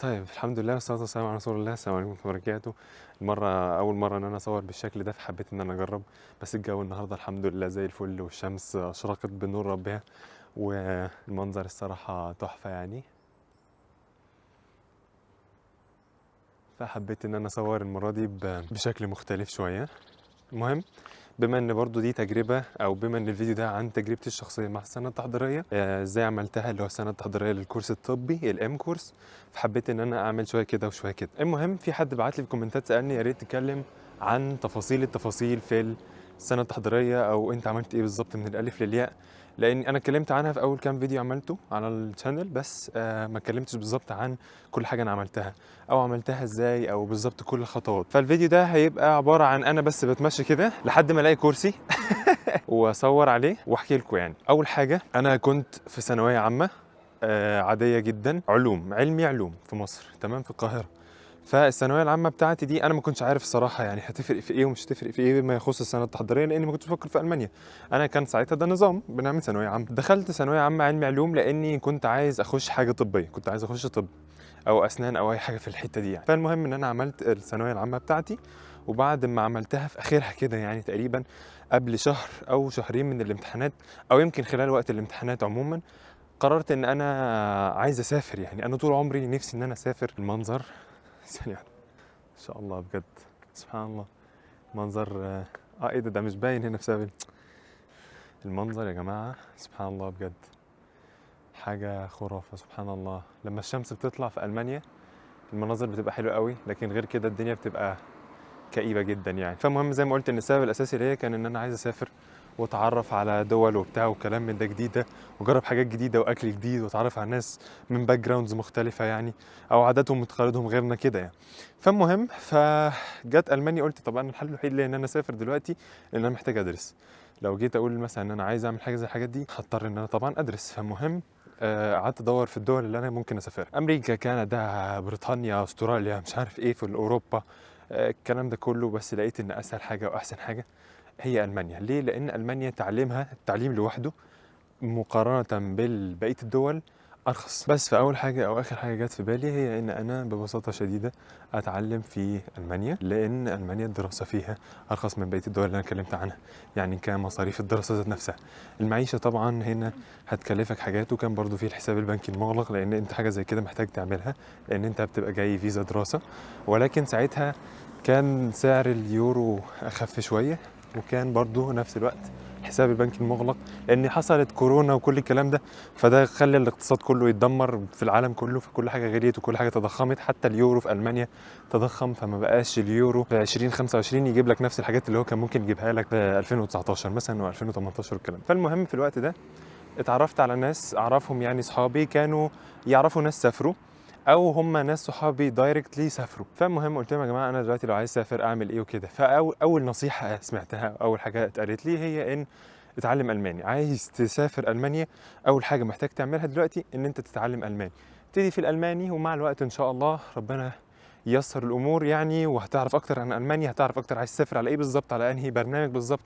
طيب الحمد لله والصلاة والسلام على رسول الله. السلام عليكم ورحمة الله وبركاته. أول مرة إن أنا أصور بالشكل ده، فحبيت إن أنا أجرب. بس الجو النهاردة الحمد لله زي الفل، والشمس أشرقت بنور ربها، والمنظر الصراحة تحفة يعني. فحبيت إن أنا أصور المرة دي بشكل مختلف شوية. المهم، بما ان برضو دي تجربه، او بما ان الفيديو ده عن تجربتي الشخصيه مع السنه التحضيريه، ازاي عملتها، اللي هو السنه التحضيريه للكورس الطبي الام كورس. فحبيت ان انا اعمل شويه كده وشويه كده. المهم، في حد بعت لي في الكومنتات سالني يا ريت تتكلم عن التفاصيل في السنه التحضيريه، او انت عملت ايه بالظبط من الالف للياء. لان انا اتكلمت عنها في اول كام فيديو عملته على الشانل، بس ما اتكلمتش بالظبط عن كل حاجه انا عملتها، او عملتها ازاي، او بالظبط كل الخطوات. فالفيديو ده هيبقى عباره عن انا بس بتمشي كده لحد ما الاقي كرسي واصور عليه واحكي لكم. يعني اول حاجه، انا كنت في ثانويه عامه عاديه جدا، علوم في مصر، تمام، في القاهره. فالثانويه العامه بتاعتي دي انا ما كنتش عارف الصراحه يعني هتفرق في ايه ومش هتفرق في ايه بما يخص السنه التحضيريه، لاني ما كنتش بفكر في المانيا. انا كان ساعتها ده نظام بنعمل ثانويه عامه. دخلت ثانويه عامه علمي علوم لاني كنت عايز اخش حاجه طبيه، كنت عايز اخش طب او اسنان او اي حاجه في الحته دي يعني. فالمهم ان انا عملت الثانويه العامه بتاعتي، وبعد ما عملتها في اخرها كده يعني تقريبا قبل شهر او شهرين من الامتحانات، او يمكن خلال وقت الامتحانات عموما، قررت ان انا عايز اسافر. يعني انا طول عمري نفسي ان انا اسافر. المنظر ثانيه واحدة. ان شاء الله بجد، سبحان الله، منظر ايه ده مش باين هنا بسبب المنظر يا جماعه. سبحان الله بجد، حاجه خرافه. سبحان الله، لما الشمس بتطلع في المانيا المناظر بتبقى حلوه قوي، لكن غير كده الدنيا بتبقى كئيبه جدا يعني. فالمهم زي ما قلت ان السبب الاساسي ليا كان ان انا عايز اسافر واتعرف على دول وبتاع وكلام من ده جديده، واجرب حاجات جديده واكل جديد، واتعرف على ناس من باك جراوندز مختلفه يعني، او عاداتهم وتقاليدهم غيرنا كده يعني. فالمهم فجت المانيا، قلت طب انا الحل الوحيد ليا ان انا اسافر دلوقتي، لان انا محتاج ادرس. لو جيت اقول مثلا ان انا عايز اعمل حاجه زي الحاجات دي، هضطر ان انا طبعا ادرس. فالمهم قعدت ادور في الدول اللي انا ممكن اسافرها، امريكا، كندا، بريطانيا، استراليا، مش عارف ايه في اوروبا، الكلام ده كله. بس لقيت ان اسهل حاجه واحسن حاجه هي المانيا. ليه؟ لان المانيا تعليمها، التعليم لوحده مقارنه ببقيه الدول ارخص. بس فاول حاجه او اخر حاجه جت في بالي هي ان انا ببساطه شديده اتعلم في المانيا، لان المانيا الدراسه فيها ارخص من بقيه الدول اللي انا اتكلمت عنها. يعني كمصاريف الدراسه ذات نفسها، المعيشه طبعا هنا هتكلفك حاجات، وكان برضو في الحساب البنكي المغلق، لان انت حاجه زي كده محتاج تعملها، لان انت بتبقى جاي فيزا دراسه. ولكن ساعتها كان سعر اليورو اخف شويه، وكان برضو نفس الوقت حساب البنك المغلق، لان حصلت كورونا وكل الكلام ده، فده خلى الاقتصاد كله يتدمر في العالم كله، فكل حاجه غليت وكل حاجه تضخمت، حتى اليورو في المانيا تضخم، فما بقاش اليورو في 2025 يجيب لك نفس الحاجات اللي هو كان ممكن يجيبها لك في 2019 مثلا و2018 والكلام. فالمهم في الوقت ده اتعرفت على ناس اعرفهم، يعني صحابي كانوا يعرفوا ناس سافروا، او هم ناس صحابي دايركتلي سافروا. فالمهم قلت لهم يا جماعه انا دلوقتي لو عايز اسافر اعمل ايه وكده. فاول نصيحه سمعتها، اول حاجه اتقالت لي هي ان اتعلم الماني. عايز تسافر المانيا، اول حاجه محتاج تعملها دلوقتي ان انت تتعلم الماني. ابتدي في الالماني، ومع الوقت ان شاء الله ربنا ييسر الامور يعني، وهتعرف اكتر عن المانيا، هتعرف اكتر عايز تسافر على ايه بالظبط، على انهي برنامج بالظبط،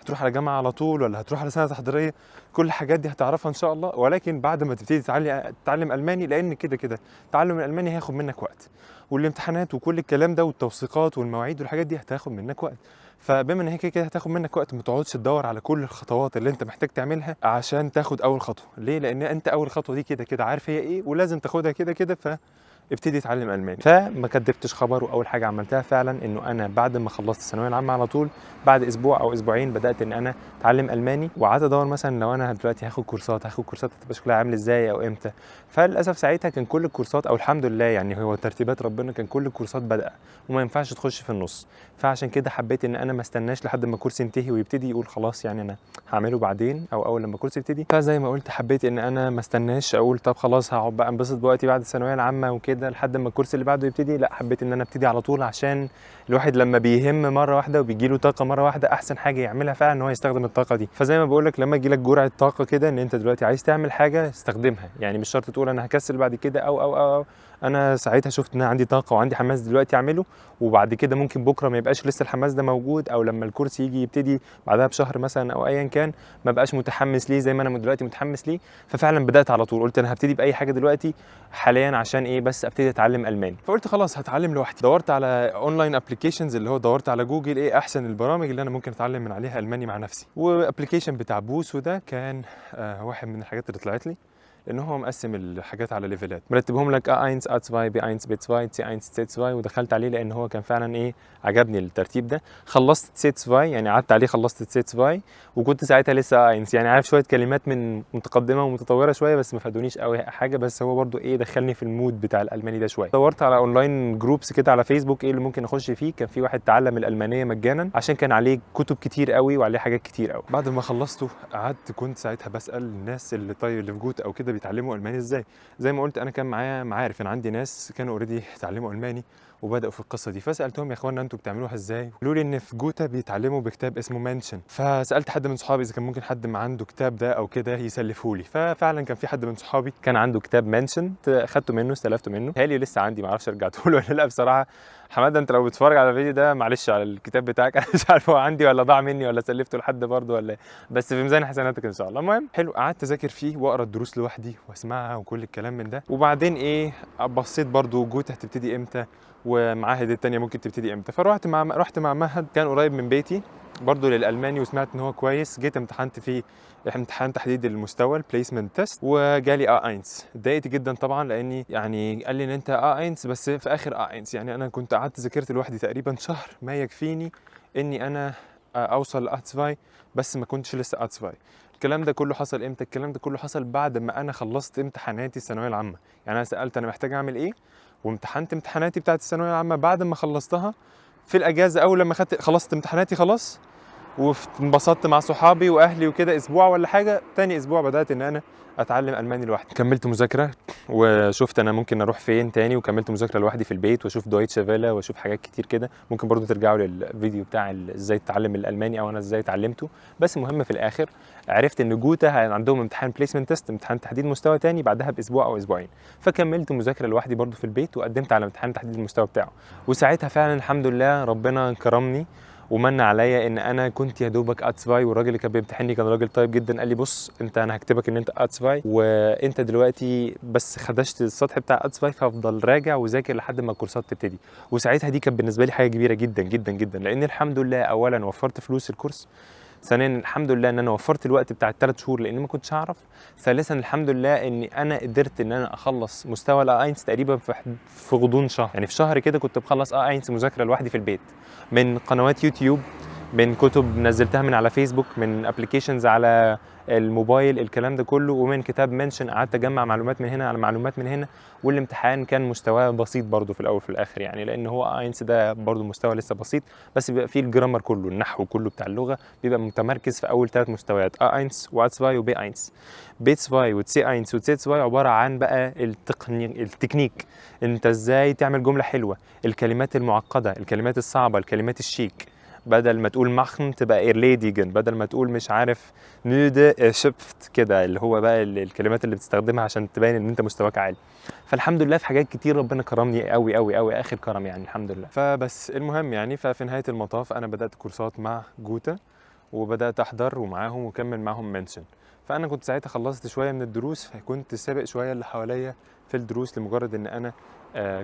هتروح على جامعه على طول ولا هتروح على سنه تحضيريه. كل الحاجات دي هتعرفها ان شاء الله، ولكن بعد ما تبتدي تتعلم الماني، لان كده كده تعلم الالماني هياخد منك وقت، والامتحانات وكل الكلام ده والتوثيقات والمواعيد والحاجات دي هتاخد منك وقت. فبما ان هي كده كده هتاخد منك وقت، ما تقعدش تدور على كل الخطوات اللي انت محتاج تعملها عشان تاخد اول خطوه. ليه؟ لان انت اول خطوه دي كده كده عارف هي ايه، ولازم تاخدها كده كده. ابتدي اتعلم الماني. فما كدبتش خبر، واول حاجه عملتها فعلا انه انا بعد ما خلصت الثانويه العامه على طول، بعد اسبوع او اسبوعين بدات ان انا اتعلم الماني. وقعدت ادور مثلا لو انا دلوقتي هاخد كورسات هتبقى شكلها عامل ازاي او امتى. فللاسف ساعتها كان كل الكورسات، او الحمد لله يعني هو ترتيبات ربنا، كان كل الكورسات بدأ وما ينفعش تخش في النص. فعشان كده حبيت ان انا ما استناش لحد ما الكورس ينتهي ويبتدي يقول خلاص يعني انا هعمله بعدين، او اول لما الكورس يبتدي. فزي ما قلت حبيت ان انا ما استناش اقول طب خلاص هقعد بقى انبسط بوقتي بعد الثانويه العامه وكده لحد ما الكورس اللي بعده يبتدي. لا، حبيت ان انا ابتدي على طول، عشان الواحد لما بيهم مره واحده وبيجي له طاقه مره واحده، احسن حاجه يعملها فعلا ان هو يستخدم الطاقه دي. فزي ما بقول لك، لما يجي لك جرعه طاقه كده ان انت دلوقتي عايز تعمل حاجه، استخدمها. يعني مش شرط تقول انا هكسل بعد كده او انا ساعتها شفت ان انا عندي طاقه وعندي حماس دلوقتي اعمله، وبعد كده ممكن بكره ما يبقاش لسه الحماس ده موجود، او لما الكورس يجي يبتدي بعدها بشهر مثلا او ايا كان ما بقاش متحمس ليه زي ما انا دلوقتي متحمس ليه. ففعلا بدات على طول، قلت انا هبتدي باي حاجه دلوقتي حاليا عشان ايه؟ بس ابتدي اتعلم الماني. فقلت خلاص هتعلم لوحدي. دورت على اونلاين ابلكيشنز، اللي هو دورت على جوجل ايه احسن البرامج اللي انا ممكن اتعلم من عليها الماني مع نفسي، وابلكيشن بتاع بوسو ده كان واحد من الحاجات اللي طلعت لي، لان هو مقسم الحاجات على ليفلات، مرتبهم لك A1 A2 B1 B2 C1 C2، ودخلت عليه لان هو كان فعلا ايه عجبني الترتيب ده. خلصت C2 يعني قعدت عليه خلصت C2، وكنت ساعتها لسه A1 يعني عارف شويه كلمات من متقدمه ومتطوره شويه بس ما فادونيش قوي حاجه، بس هو برضو ايه دخلني في المود بتاع الالماني ده شويه. دورت على اونلاين جروبس كده على فيسبوك ايه اللي ممكن اخش فيه، كان في واحد تعلم الالمانيه مجانا عشان كان عليه كتب كتير قوي وعليه حاجات كتير قوي. بعد ما خلصته قعدت كنت ساعتها بسال الناس اللي طيب اللي في جوتا او كده بيتعلموا الماني ازاي. زي ما قلت انا كان معايا معارف، انا عندي ناس كانوا اوريدي اتعلموا الماني وبداوا في القصه دي، فسالتهم يا اخوانا انتوا بتعملوها ازاي؟ قالوا لي ان في جوتا بيتعلموا بكتاب اسمه منشن. فسالت حد من صحابي اذا كان ممكن حد ما عنده كتاب ده او كده يسلفه لي، ففعلا كان في حد من صحابي كان عنده كتاب منشن، خدته منه استلفته منه، هالي لسه عندي ما اعرفش رجعته له ولا لا بصراحه. حماده انت لو بتتفرج على الفيديو ده معلش على الكتاب بتاعك انا مش عارف هو عندي ولا ضاع مني ولا سلفته لحد برضه ولا إيه. بس في ميزان حسناتك ان شاء الله. المهم حلو، قعدت اذاكر فيه واقرا الدروس لوحدي واسمعها وكل الكلام من ده. وبعدين ايه بصيت برضه جوتا هتبتدي امتى ومعاهد التانية ممكن تبتدي امتى، رحت مع معهد كان قريب من بيتي برضه للالماني، وسمعت ان هو كويس. جيت امتحنت فيه امتحان تحديد المستوى البليسمنت تيست وجالي A1. اتضايقت جدا طبعا لاني يعني قال لي ان انت A1 بس في اخر A1، يعني انا كنت قعدت ذاكرت لوحدي تقريبا شهر ما يكفيني اني انا اوصل A2 بس ما كنتش لسه A2. الكلام ده كله حصل امتى؟ الكلام ده كله حصل بعد ما انا خلصت امتحاناتي الثانويه العامه. يعني انا سالت انا محتاج اعمل ايه وامتحنت امتحاناتي بتاعت الثانويه العامه بعد ما خلصتها في الاجازه، اول لما خلصت امتحاناتي خلاص وانبسطت مع صحابي واهلي وكده اسبوع ولا حاجه، تاني اسبوع بدات ان انا اتعلم الماني لوحدي. كملت مذاكره وشفت انا ممكن اروح فين تاني، وكملت مذاكره لوحدي في البيت واشوف دويتشه فيلا واشوف حاجات كتير كده. ممكن برضو ترجعوا للفيديو بتاع ازاي تتعلم الالماني او انا ازاي اتعلمته. بس المهم في الاخر عرفت ان جوتا عندهم امتحان بليسمنت تيست، امتحان تحديد مستوى تاني بعدها باسبوع او اسبوعين. فكملت مذاكره لوحدي برضو في البيت وقدمت على امتحان تحديد المستوى بتاعه. وساعتها فعلا الحمد لله ربنا كرمني ومن عليا ان انا كنت يا دوبك A2، والراجل اللي كان بيمتحني كان راجل طيب جدا، قال لي بص انا هكتبك ان انت A2 وانت دلوقتي بس خدشت السطح بتاع A2، فافضل راجع وذاكر لحد ما الكورسات تبتدي. وساعتها دي كانت بالنسبه لي حاجه كبيره جدا جدا جدا، لان الحمد لله اولا وفرت فلوس الكورس، ثانيا الحمد لله ان انا وفرت الوقت بتاع ال3 شهور لان ما كنتش هعرف، ثالثا الحمد لله اني انا قدرت ان انا اخلص مستوى A1 تقريبا في غضون شهر. يعني في شهر كده كنت بخلص A1 مذاكره لوحدي في البيت، من قنوات يوتيوب، من كتب نزلتها من على فيسبوك، من ابلكيشنز على الموبايل، الكلام ده كله، ومن كتاب منشن قعدت اجمع معلومات من هنا على معلومات من هنا. والامتحان كان مستواه بسيط برضو في الاول وفي الاخر، يعني لان هو A1 ده برضو مستوى لسه بسيط، بس بيبقى فيه الجرامر كله النحو كله بتاع اللغه بيبقى متمركز في اول 3 مستويات A1 و A2 و B1. B2 و C1 و C2 عباره عن بقى التكنيك، انت ازاي تعمل جمله حلوه، الكلمات المعقده، الكلمات الصعبه، الكلمات الشيك، بدل ما تقول ماخن تبقى ايرليديجن، بدل ما تقول مش عارف نود شفت كده، اللي هو بقى الكلمات اللي بتستخدمها عشان تبين ان انت مستواك عالي. فالحمد لله في حاجات كتير ربنا كرمني قوي قوي قوي، اخر كرم يعني الحمد لله. فبس المهم يعني ففي نهايه المطاف انا بدات كورسات مع جوتا وبدات احضر ومعاهم وكمل معاهم منشن. فانا كنت ساعتها خلصت شويه من الدروس، فكنت سابق شويه اللي حواليا في الدروس لمجرد ان انا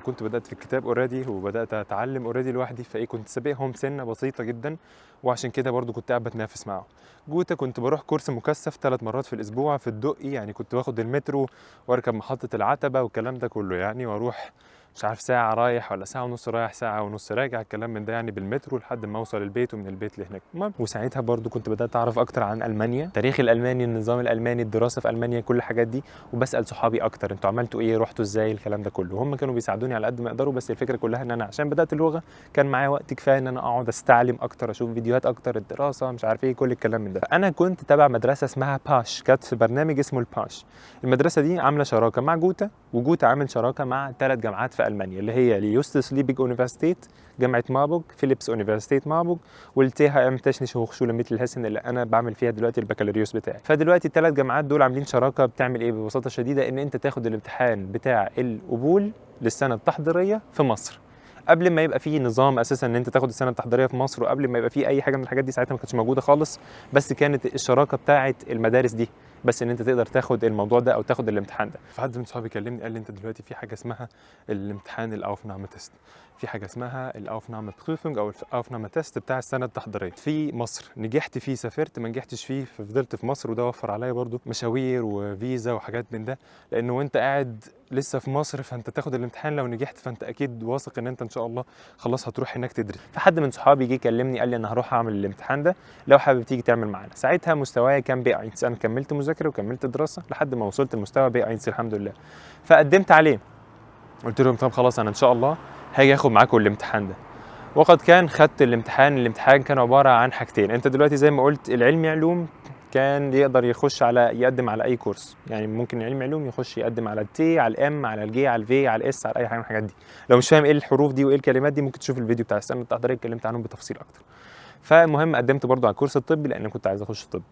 كنت بدات في الكتاب اوريدي وبدات اتعلم اوريدي لوحدي، فايه كنت سابقهم سنه بسيطه جدا، وعشان كده برضو كنت قاعد بتنافس معاهم. جوتا كنت بروح كورس مكثف 3 مرات في الاسبوع في الدقي، يعني كنت باخد المترو واركب محطه العتبه والكلام ده كله يعني، واروح مش عارف ساعة رايح ولا ساعة ونص رايح ساعة ونص راجع، الكلام من ده يعني بالمترو لحد ما اوصل البيت ومن البيت لهناك. وساعتها برضو كنت بدأت اعرف اكتر عن المانيا، تاريخ الالماني، النظام الالماني، الدراسة في المانيا، كل الحاجات دي. وبسأل صحابي اكتر انتوا عملتوا ايه، رحتوا ازاي، الكلام ده كله. هم كانوا بيساعدوني على قد ما يقدروا، بس الفكرة كلها ان انا عشان بدأت اللغة كان معايا وقت كفاية ان انا اقعد استعلم اكتر، اشوف فيديوهات اكتر، الدراسة مش عارف ايه كل الكلام من ده. انا كنت تابع مدرسة اسمها باش، كانت في برنامج اسمه الباش. المدرسة دي عاملة شراكة مع جوتا، وجوتا عامل شراكة مع 3 جامعات في في المانيا، اللي هي اليوستس ليبيج اونيفرسيتيت، جامعه ماربورغ، فيليبس اونيفرسيتيت ماربورغ، والتي ها ام تشنيشه هوخشوله ميتل هيسن اللي انا بعمل فيها دلوقتي البكالوريوس بتاعي. فدلوقتي الثلاث جامعات دول عاملين شراكه بتعمل ايه ببساطه شديده، ان انت تاخد الامتحان بتاع القبول للسنه التحضيريه في مصر قبل ما يبقى فيه نظام اساسا ان انت تاخد السنه التحضيريه في مصر، وقبل ما يبقى فيه اي حاجه من الحاجات دي. ساعتها ما كانتش موجوده خالص، بس كانت الشراكه بتاعه المدارس دي بس ان انت تقدر تاخد الموضوع ده او تاخد الامتحان ده. فحد من صحابي كلمني قال لي انت دلوقتي في حاجه اسمها الامتحان الاوفنامه تيست، في حاجه اسمها الاوفنامه بروفنج او الاوفنامه تيست بتاع السنه التحضيريه في مصر. نجحت فيه سافرت، ما نجحتش فيه ففضلت في مصر، وده وفر عليا برضو مشاوير وفيزا وحاجات من ده، لانه وانت قاعد لسه في مصر فانت تاخد الامتحان، لو نجحت فانت اكيد واثق ان انت ان شاء الله خلاص هتروح هناك تدرس. فحد من صحابي جه كلمني قال لي انا هروح اعمل الامتحان ده، لو حابب تيجي تعمل معانا. ساعتها مستواي كان بي اينس، انا كملت مذاكره وكملت دراسه لحد ما وصلت لمستوى بي اينس الحمد لله. فقدمت عليه، قلت لهم طب خلاص انا ان شاء الله هاجي اخد معاكم الامتحان ده. وقد كان خدت الامتحان كان عباره عن حاجتين. انت دلوقتي زي ما قلت العلمي علوم كان يقدر يخش يقدم على اي كورس، يعني ممكن علمي علوم يخش يقدم على التي، على الام، على الجي، على الفي، على الاس، على اي حاجه من الحاجات دي. لو مش فاهم ايه الحروف دي وايه الكلمات دي ممكن تشوف الفيديو بتاع السنه التحضيريه اتكلمت عنهم بتفصيل اكتر. فالمهم قدمت برضو على الكورس الطبي لان كنت عايز اخش طب.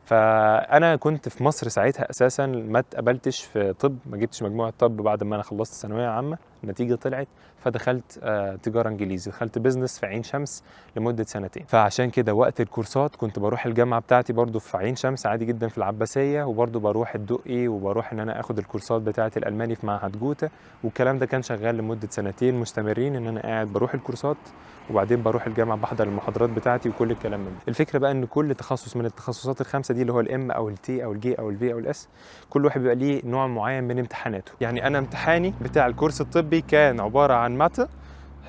فانا كنت في مصر ساعتها اساسا ما اتقبلتش في طب، ما جبتش مجموعه طب بعد ما انا خلصت ثانويه عامه، النتيجه طلعت، فدخلت تجاره انجليزي، دخلت بيزنس في عين شمس لمده سنتين. فعشان كده وقت الكورسات كنت بروح الجامعه بتاعتي برضو في عين شمس عادي جدا في العباسيه، وبرضو بروح الدقي، وبروح ان انا اخد الكورسات بتاعه الالماني في معهد جوتا، والكلام ده كان شغال لمده سنتين مستمرين ان انا قاعد بروح الكورسات وبعدين بروح الجامعه بحضر المحاضرات بتاعتي وكل الكلام من ده. الفكره بقى ان كل تخصص من التخصصات الخمسه دي اللي هو الام او التي او الجي او الفي او الاس، كل واحد بيبقى ليه نوع معين من امتحاناته. يعني انا امتحاني بتاع الكورس الطبي كان عباره عن ماتا،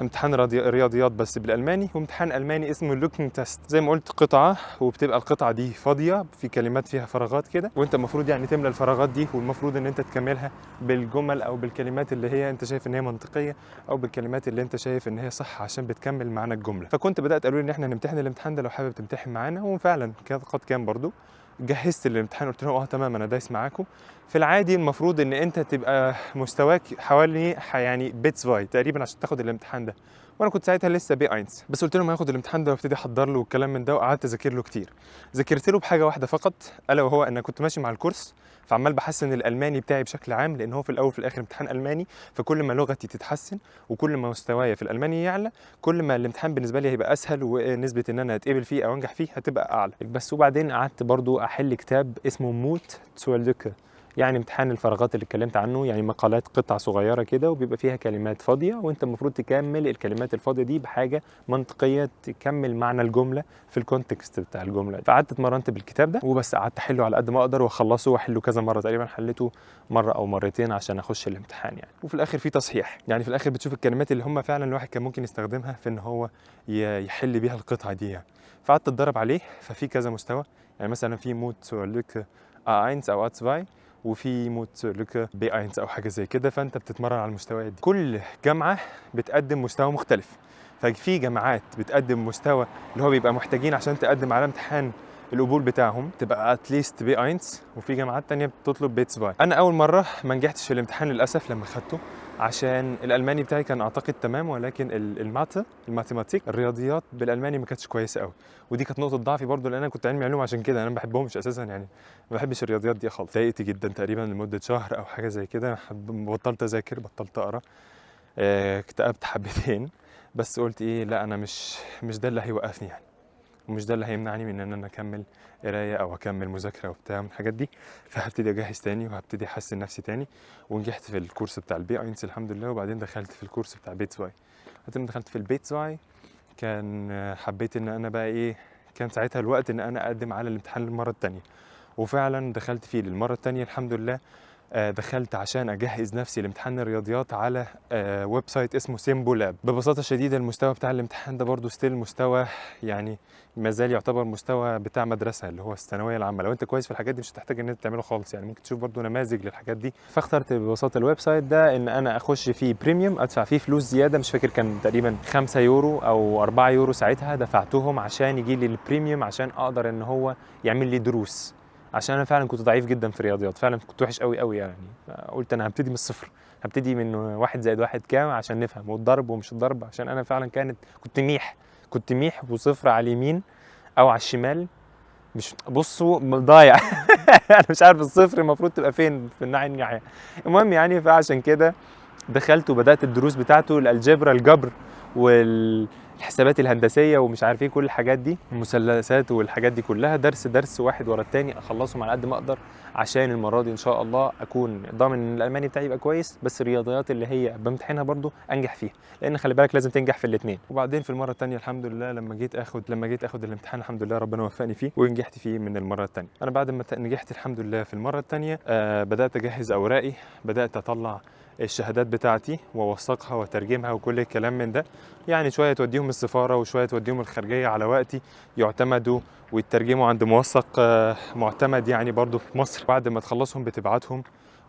امتحان رياضيات بس بالالماني، وامتحان الماني اسمه لوكينج تيست. زي ما قلت قطعه، وبتبقى القطعه دي فاضيه في كلمات فيها فراغات كده، وانت المفروض يعني تملى الفراغات دي، والمفروض ان انت تكملها بالجمل او بالكلمات اللي هي انت شايف ان هي منطقيه، او بالكلمات اللي انت شايف ان هي صح عشان بتكمل معنى الجمله. فكنت بدات قالوا لي ان احنا هنمتحن الامتحان ده لو حابب تمتحن معانا، وفعلا قد كان برضو جهزت الامتحان، قلت لهم تمام انا دايس معاكم. في العادي المفروض ان انت تبقى مستواك حوالي يعني بيتس فاي تقريبا عشان تاخد الامتحان ده، وانا كنت ساعتها لسه بي اينس. بس قلت لهم هاخد الامتحان ده وابتدي احضر له والكلام من ده، وقعدت اذاكر له كتير. ذاكرت له بحاجه واحده فقط، الا وهو ان كنت ماشي مع الكورس فعمال بحسن الالماني بتاعي بشكل عام، لان هو في الاول وفي الاخر امتحان الماني، فكل ما لغتي تتحسن وكل ما مستواي في الالماني يعلى كل ما الامتحان بالنسبه لي هيبقى اسهل، ونسبه ان انا اتقبل فيه او انجح فيه هتبقى اعلى. بس وبعدين قعدت برضو احل كتاب اسمه موت تسولدكه، يعني امتحان الفراغات اللي اتكلمت عنه، يعني مقالات قطع صغيره كده وبيبقى فيها كلمات فاضيه، وانت المفروض تكمل الكلمات الفاضيه دي بحاجه منطقيه تكمل معنى الجمله في الكونتكست بتاع الجمله. فقعدت اتمرنت بالكتاب ده وبس، قعدت احله على قد ما اقدر واخلصه واحله كذا مره، تقريبا حليته مره او مرتين عشان اخش الامتحان يعني. وفي الاخر في تصحيح، يعني في الاخر بتشوف الكلمات اللي هم فعلا الواحد كان ممكن يستخدمها في ان هو يحل بيها القطعه دي يعني. فقعدت اتدرب عليه. ففي كذا مستوى، يعني مثلا في موت لوك A1 او A2، وفي موت لوك بي اينس او حاجه زي كده، فانت بتتمرن على المستويات دي. كل جامعه بتقدم مستوى مختلف، ففي جامعات بتقدم مستوى اللي هو بيبقى محتاجين عشان تقدم على امتحان القبول بتاعهم تبقى اتليست بي اينس، وفي جامعات تانية بتطلب بيتس فاي. انا اول مره ما نجحتش في الامتحان للاسف لما خدته، عشان الالماني بتاعي كان اعتقد تمام، ولكن الماثيماتيك الرياضيات بالالماني ما كانتش كويسه قوي، ودي كانت نقطه ضعفي برضو، لان انا كنت علمي علوم، عشان كده انا ما بحبهمش اساسا يعني، ما بحبش الرياضيات دي خالص. ضايقت جدا تقريبا لمده شهر او حاجه زي كده، بطلت اذاكر، بطلت اقرا، اكتئبت حبتين. بس قلت ايه، لا انا مش ده اللي هيوقفني يعني، ومش ده اللي هيمنعني من ان انا اكمل قرايه او اكمل مذاكره وبتاع من الحاجات دي. فهبتدي اجهز تاني وهبتدي احسن نفسي تاني، ونجحت في الكورس بتاع البي اينس الحمد لله. وبعدين دخلت في الكورس بتاع بيتس واي. بعدين دخلت في البيتس واي كان حبيت ان انا بقى ايه، كان ساعتها الوقت ان انا اقدم على الامتحان للمره الثانيه، وفعلا دخلت فيه للمره الثانيه الحمد لله. دخلت عشان اجهز نفسي لامتحان الرياضيات على ويب سايت اسمه سيمبو لاب. ببساطه شديده المستوى بتاع الامتحان ده برضو ستيل مستوى يعني ما زال يعتبر مستوى بتاع مدرسه، اللي هو الثانويه العامه. لو انت كويس في الحاجات دي مش هتحتاج ان انت تعمله خالص يعني، ممكن تشوف برضو نماذج للحاجات دي. فاخترت ببساطه الويب سايت ده ان انا اخش فيه بريميوم، ادفع فيه فلوس زياده، مش فاكر كان تقريبا 5 يورو او 4 يورو ساعتها، دفعتهم عشان يجي لي البريميوم عشان اقدر ان هو يعمل لي دروس، عشان انا فعلا كنت ضعيف جدا في الرياضيات، فعلا كنت وحش قوي قوي يعني. قلت انا هبتدي من الصفر، هبتدي من 1 زائد 1 كام عشان نفهم، والضرب ومش الضرب، عشان انا فعلا كنت ميح وصفر على اليمين او على الشمال، مش بصوا ضايع. انا مش عارف الصفر المفروض تبقى فين في الناحيه. المهم يعني فعشان كده دخلت وبدات الدروس بتاعته، الالجبرا، الجبر والحسابات الهندسيه ومش عارف ايه، كل الحاجات دي، المثلثات والحاجات دي كلها، درس واحد ورا التاني اخلصهم على قد ما اقدر، عشان المره دي ان شاء الله اكون ضامن ان الالماني بتاعي يبقى كويس، بس الرياضيات اللي هي بامتحنها برضو انجح فيها، لان خلي بالك لازم تنجح في الاثنين. وبعدين في المره الثانيه الحمد لله لما جيت اخد الامتحان الحمد لله ربنا وفقني فيه ونجحت فيه من المره الثانيه. انا بعد ما نجحت الحمد لله في المره الثانيه بدات اجهز اوراقي، بدات اطلع الشهادات بتاعتي واوثقها وترجمها وكل الكلام من ده، يعني شويه توديهم السفاره وشويه توديهم الخارجيه على وقتي يعتمدوا ويترجموا عند موثق معتمد يعني برضو في مصر. بعد ما تخلصهم بتبعتهم،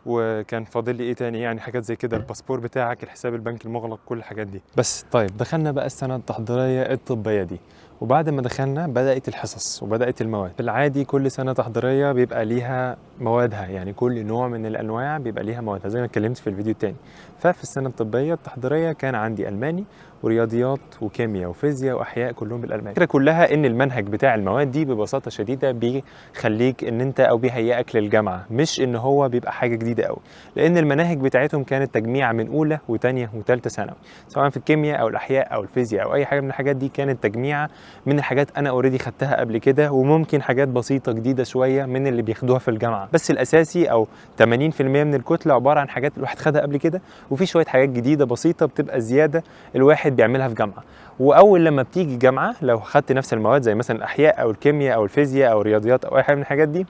وكان فاضل لي ايه تاني يعني حاجات زي كده، الباسبور بتاعك، الحساب البنكي المغلق، كل الحاجات دي. بس طيب دخلنا بقى السنه التحضيريه الطبيه دي، وبعد ما دخلنا بدأت الحصص وبدأت المواد. في العادي كل سنة تحضيرية بيبقى ليها موادها، يعني كل نوع من الأنواع بيبقى ليها موادها زي ما اتكلمت في الفيديو التاني. ففي السنة الطبية التحضيرية كان عندي ألماني ورياضيات وكيمياء وفيزياء وأحياء كلهم بالألماني. الفكرة كلها إن المنهج بتاع المواد دي ببساطة شديدة بيخليك إن أنت أو بيهيئك للجامعة، مش إن هو بيبقى حاجة جديدة قوي، لأن المناهج بتاعتهم كانت تجميع من أولى وثانية وثالثة ثانوي، سواء في الكيمياء أو الأحياء أو الفيزياء أو أي حاجة من الحاجات دي، كانت تجميع من الحاجات انا اوريدي خدتها قبل كده، وممكن حاجات بسيطه جديده شويه من اللي بياخدوها في الجامعه، بس الاساسي او 80% من الكتله عباره عن حاجات الواحد خدها قبل كده، وفي شويه حاجات جديده بسيطه بتبقى زياده الواحد بيعملها في جامعه. واول لما بتيجي جامعه لو خدت نفس المواد زي مثلا الاحياء او الكيمياء او الفيزياء او الرياضيات او اي حاجه من الحاجات دي،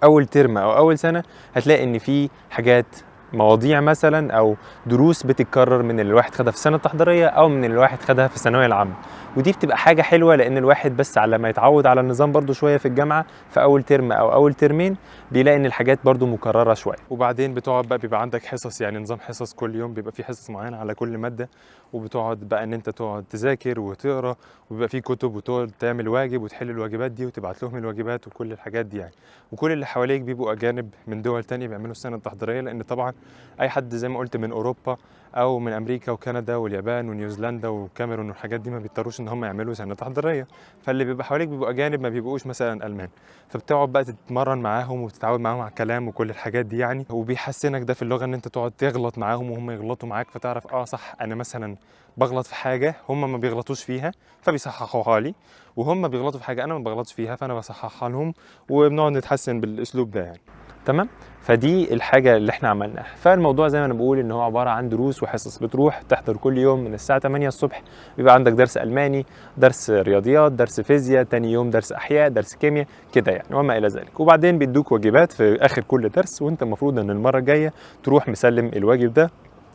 اول ترم او اول سنه هتلاقي ان في حاجات مواضيع مثلا او دروس بتتكرر من اللي الواحد خدها في السنه التحضيريه او من اللي الواحد خدها في الثانويه العامه، ودي بتبقى حاجه حلوه، لان الواحد بس على ما يتعود على النظام برضو شويه في الجامعه في اول ترم او اول ترمين بيلاقي ان الحاجات برضو مكرره شويه. وبعدين بتقعد بقى بيبقى عندك حصص، يعني نظام حصص كل يوم بيبقى في حصص معينه على كل ماده، وبتقعد بقى ان انت تقعد تذاكر وتقرا، وبيبقى في كتب وتقعد تعمل واجب وتحل الواجبات دي وتبعت لهم الواجبات وكل الحاجات دي يعني. وكل اللي حواليك بيبقوا اجانب من دول تانية بيعملوا السنه التحضيريه، لان طبعا اي حد زي ما قلت من اوروبا او من امريكا وكندا واليابان ونيوزيلندا والكاميرون والحاجات دي ما بيضطروش ان هم يعملوا سنه تحضيريه، فاللي بيبقى حواليك بيبقوا اجانب ما بيبقوش مثلا المان، فبتقعد بقى تتمرن معاهم وتتعود معاهم على الكلام وكل الحاجات دي يعني. وبيحسنك ده في اللغه ان انت تقعد تغلط معاهم وهم يغلطوا معاك، فتعرف صح انا مثلا بغلط في حاجه هم ما بيغلطوش فيها فبيصححوها لي، وهم بيغلطوا في حاجه انا ما بغلطش فيها فانا بصححها لهم، وبنقعد نتحسن بالاسلوب ده يعني. تمام. فدي الحاجه اللي احنا عملناها. فالموضوع زي ما انا بقول ان هو عباره عن دروس وحصص، بتروح تحضر كل يوم من الساعه 8 الصبح، بيبقى عندك درس الماني، درس رياضيات، درس فيزياء، تاني يوم درس احياء، درس كيمياء كده يعني وما الى ذلك. وبعدين بيدوك واجبات في اخر كل درس، وانت المفروض ان المره الجايه تروح مسلم الواجب ده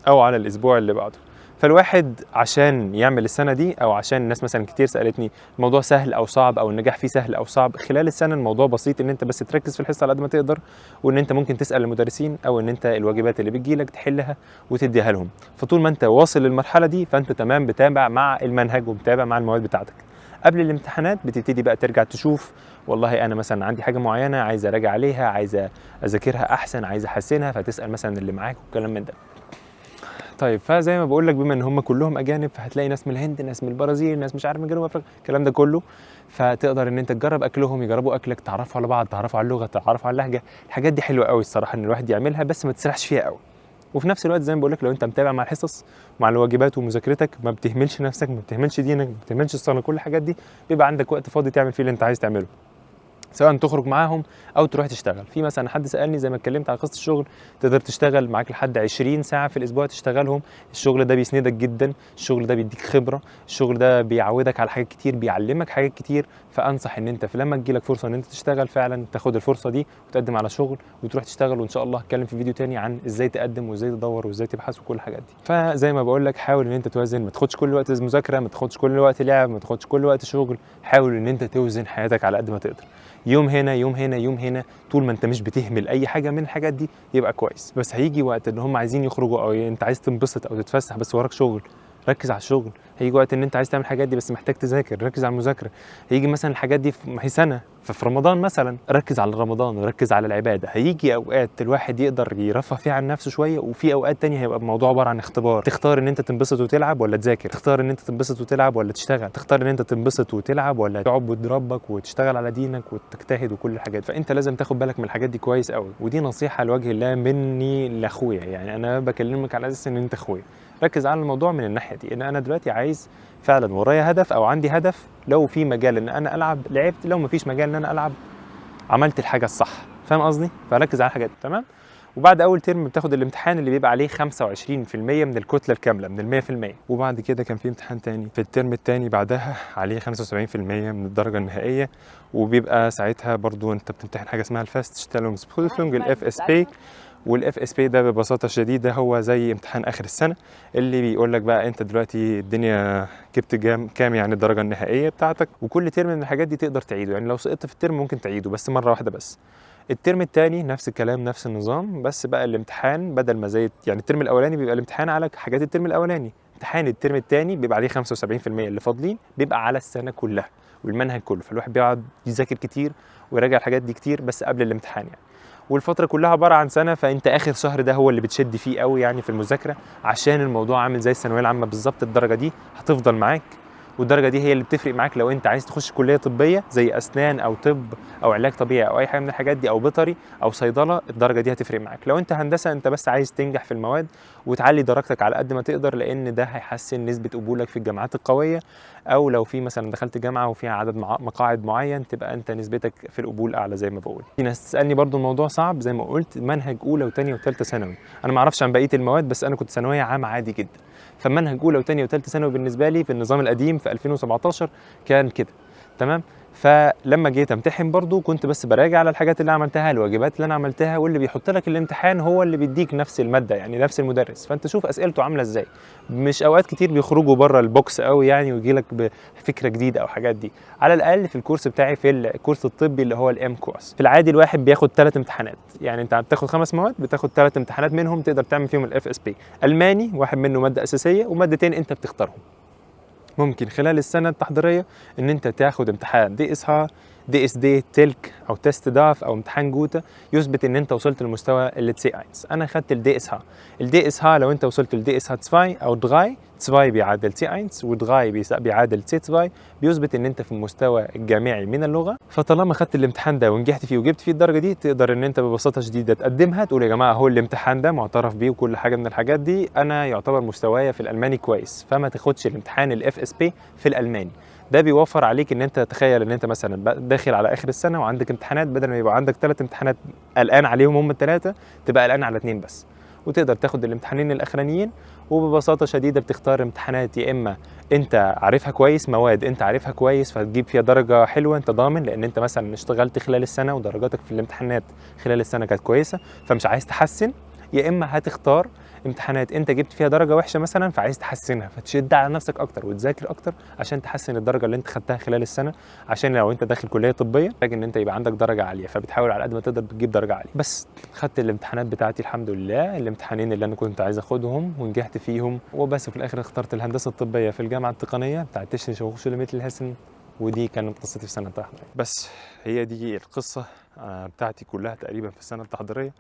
او على الاسبوع اللي بعده. فالواحد عشان يعمل السنه دي، او عشان الناس مثلا كتير سالتني الموضوع سهل او صعب او النجاح فيه سهل او صعب، خلال السنه الموضوع بسيط، ان انت بس تركز في الحصه على قد ما تقدر، وان انت ممكن تسال المدرسين او ان انت الواجبات اللي بتجيلك تحلها وتديها لهم. فطول ما انت واصل للمرحله دي فانت تمام، بتابع مع المنهج وبتابع مع المواد بتاعتك. قبل الامتحانات بتبتدي بقى ترجع تشوف والله انا مثلا عندي حاجه معينه عايز اراجع عليها، عايز اذاكرها احسن، عايز احسنها، فتسال مثلا اللي معاك والكلام من ده. طيب فزي ما بقول لك بما ان هم كلهم اجانب، فهتلاقي ناس من الهند، ناس من البرازيل، ناس مش عارف من جنوب افريقيا، الكلام ده كله، فتقدر ان انت تجرب اكلهم، يجربوا اكلك، تعرفوا على بعض، تعرفوا على اللغه، تعرفوا على اللهجه. الحاجات دي حلوه قوي الصراحه ان الواحد يعملها، بس ما تسرحش فيها قوي. وفي نفس الوقت زي ما بقول لك لو انت متابع مع الحصص مع الواجبات ومذاكرتك، ما بتهملش نفسك، ما بتهملش دينك، ما بتهملش الصلاه، كل الحاجات دي بيبقى عندك وقت فاضي تعمل فيه اللي انت عايز تعمله، سواء تخرج معاهم او تروح تشتغل. في مثلا حد سالني زي ما اتكلمت على قصه الشغل، تقدر تشتغل معاك لحد 20 ساعه في الاسبوع تشتغلهم. الشغل ده بيسندك جدا، الشغل ده بيديك خبره، الشغل ده بيعودك على حاجات كتير، بيعلمك حاجات كتير. فانصح ان انت في لما تجيلك فرصه ان انت تشتغل فعلا تاخد الفرصه دي وتقدم على شغل وتروح تشتغل. وان شاء الله هتكلم في فيديو تاني عن ازاي تقدم وازاي تدور وازاي تبحث وكل الحاجات دي. فزي ما بقول لك حاول ان انت توازن، ما تاخدش كل وقت مذاكره، ما تاخدش كل وقت لعب، ما تاخدش كل وقت شغل. حاول ان انت توزن حياتك على قد ما تقدر، يوم هنا يوم هنا يوم هنا. طول ما انت مش بتهمل اي حاجه من الحاجات دي يبقى كويس. بس هيجي وقت ان هم عايزين يخرجوا او انت عايز تنبسط او تتفسح بس وراك شغل، ركز على الشغل. هيجي وقت ان انت عايز تعمل الحاجات دي بس محتاج تذاكر، ركز على المذاكره. هيجي مثلا الحاجات دي في سنه ففي رمضان مثلا ركز على رمضان وركز على العباده. هيجي اوقات الواحد يقدر يرفه فيها عن نفسه شويه، وفي اوقات تانية هيبقى الموضوع عباره عن اختبار. تختار ان انت تنبسط وتلعب ولا تذاكر، تختار ان انت تنبسط وتلعب ولا تشتغل، تختار ان انت تنبسط وتلعب ولا تعبد ربك وتشتغل على دينك وتجتهد وكل الحاجات. فانت لازم تاخد بالك من الحاجات دي كويس قوي، ودي نصيحه لوجه الله مني لاخويا، يعني انا بكلمك على اساس ان انت اخويا. ركز على الموضوع من الناحيه دي، ان انا دلوقتي عايز فعلا ورايا هدف او عندي هدف، لو في مجال ان انا العب لعبت، لو مفيش مجال ان انا العب عملت الحاجه الصح. فاهم قصدي؟ فركز على الحاجات. تمام. وبعد اول ترم بتاخد الامتحان اللي بيبقى عليه 25% من الكتله الكامله من ال 100%. وبعد كده كان في امتحان تاني في الترم التاني بعدها عليه 75% من الدرجه النهائيه، وبيبقى ساعتها برضو انت بتمتحن حاجه اسمها الفاست الاف اس بي. والاف اس بي ده ببساطه شديده هو زي امتحان اخر السنه، اللي بيقول لك بقى انت دلوقتي الدنيا جبت كام يعني الدرجه النهائيه بتاعتك. وكل ترم من الحاجات دي تقدر تعيده، يعني لو سقطت في الترم ممكن تعيده بس مره واحده بس. الترم الثاني نفس الكلام نفس النظام، بس بقى الامتحان بدل ما زي يعني الترم الاولاني بيبقى الامتحان على حاجات الترم الاولاني، امتحان الترم الثاني بيبقى عليه 75% اللي فاضلين بيبقى على السنه كلها والمنهج كله. فالواحد بيقعد يذاكر كتير ويراجع الحاجات دي كتير بس قبل الامتحان يعني. والفتره كلها عباره عن سنه، فانت اخر شهر ده هو اللي بتشد فيه قوي يعني في المذاكره، عشان الموضوع عامل زي الثانويه العامه بالظبط. الدرجه دي هتفضل معاك، والدرجه دي هي اللي بتفرق معاك لو انت عايز تخش كليه طبيه زي اسنان او طب او علاج طبيعي او اي حاجه من الحاجات دي، او بيطري او صيدله. الدرجه دي هتفرق معاك. لو انت هندسه انت بس عايز تنجح في المواد وتعلي درجتك على قد ما تقدر، لان ده هيحسن نسبه قبولك في الجامعات القويه. او لو في مثلا دخلت جامعه وفيها عدد مقاعد معين، تبقى انت نسبتك في القبول اعلى زي ما بقول. في ناس تسالني برضو الموضوع صعب زي ما قلت، منهج اولى وثانيه وثالثه ثانوي. انا ما اعرفش عن بقيه المواد، بس انا كنت ثانويه عامه عادي جدا. فمنهج اولى وثانيه وثالثه ثانوي بالنسبه لي في النظام القديم في 2017 كان كده. تمام. فلما جيت امتحن برضو كنت بس براجع على الحاجات اللي عملتها، الواجبات اللي انا عملتها، واللي بيحط لك الامتحان هو اللي بيديك نفس الماده يعني نفس المدرس. فانت شوف اسئلته عامله ازاي. مش اوقات كتير بيخرجوا بره البوكس قوي يعني ويجي لك بفكره جديده او حاجات دي. على الاقل في الكورس بتاعي في الكورس الطبي اللي هو الام كورس، في العادي الواحد بياخد 3 امتحانات. يعني انت بتاخد 5 مواد، بتاخد 3 امتحانات منهم تقدر تعمل فيهم الاف اس بي. الماني واحد منه ماده اساسيه، ومادتين انت بتختارهم. ممكن خلال السنة التحضيرية إن أنت تاخد امتحان دي اس ها، دي اس دي تلك، أو تيست داف، أو امتحان جوتا يثبت إن أنت وصلت لمستوى التسي اينز. أنا خدت الدي اس ها. الدي اس ها لو أنت وصلت للدي اس ها 2 أو دغاي، 2 بيعادل تي اينز ودغاي بيعادل تي 2، بيثبت إن أنت في المستوى الجامعي من اللغة. فطالما خدت الامتحان ده ونجحت فيه وجبت فيه الدرجة دي، تقدر إن أنت ببساطة شديدة تقدمها تقول يا جماعة هو الامتحان ده معترف بيه وكل حاجة من الحاجات دي، أنا يعتبر مستوايا في الألماني كويس، فما تاخدش الامتحان الاف اس بي في الألماني. ده بيوفر عليك ان انت تخيل ان انت مثلا داخل على اخر السنه وعندك امتحانات، بدل ما يبقى عندك 3 امتحانات قلقان عليهم هم ال3، تبقى قلقان على 2 بس، وتقدر تاخد الامتحانين الاخرانيين. وببساطه شديده بتختار امتحانات يا اما انت عارفها كويس، مواد انت عارفها كويس فتجيب فيها درجه حلوه انت ضامن، لان انت مثلا اشتغلت خلال السنه ودرجاتك في الامتحانات خلال السنه كانت كويسه فمش عايز تحسن. يا اما هتختار امتحانات انت جبت فيها درجه وحشه مثلا فعايز تحسنها، فتشد على نفسك اكتر وتذاكر اكتر عشان تحسن الدرجه اللي انت خدتها خلال السنه. عشان لو انت داخل كليه طبيه محتاج ان انت يبقى عندك درجه عاليه، فبتحاول على قد ما تقدر تجيب درجه عاليه. بس خدت الامتحانات بتاعتي الحمد لله، الامتحانين اللي انا كنت عايز اخدهم ونجحت فيهم وبس. في الاخر اخترت الهندسه الطبيه في الجامعه التقنيه بتاعت تشني شوخوشولي مثل الهسن، ودي كانت قصتي في سنه تحضيريه. بس هي دي القصه بتاعتي كلها تقريبا في السنه التحضيريه.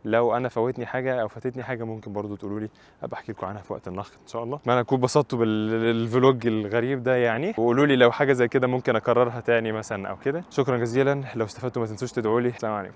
لو انا فوتني حاجه او فاتتني حاجه ممكن برضو تقولوا لي، ابقى احكي لكم عنها في وقت النقد ان شاء الله. انا اكون بسطتوا بالفلوج الغريب ده يعني، وقولوا لي لو حاجه زي كده ممكن اكررها تاني مثلا او كده. شكرا جزيلا، لو استفدتوا ما تنسوش تدعوا لي. السلام عليكم.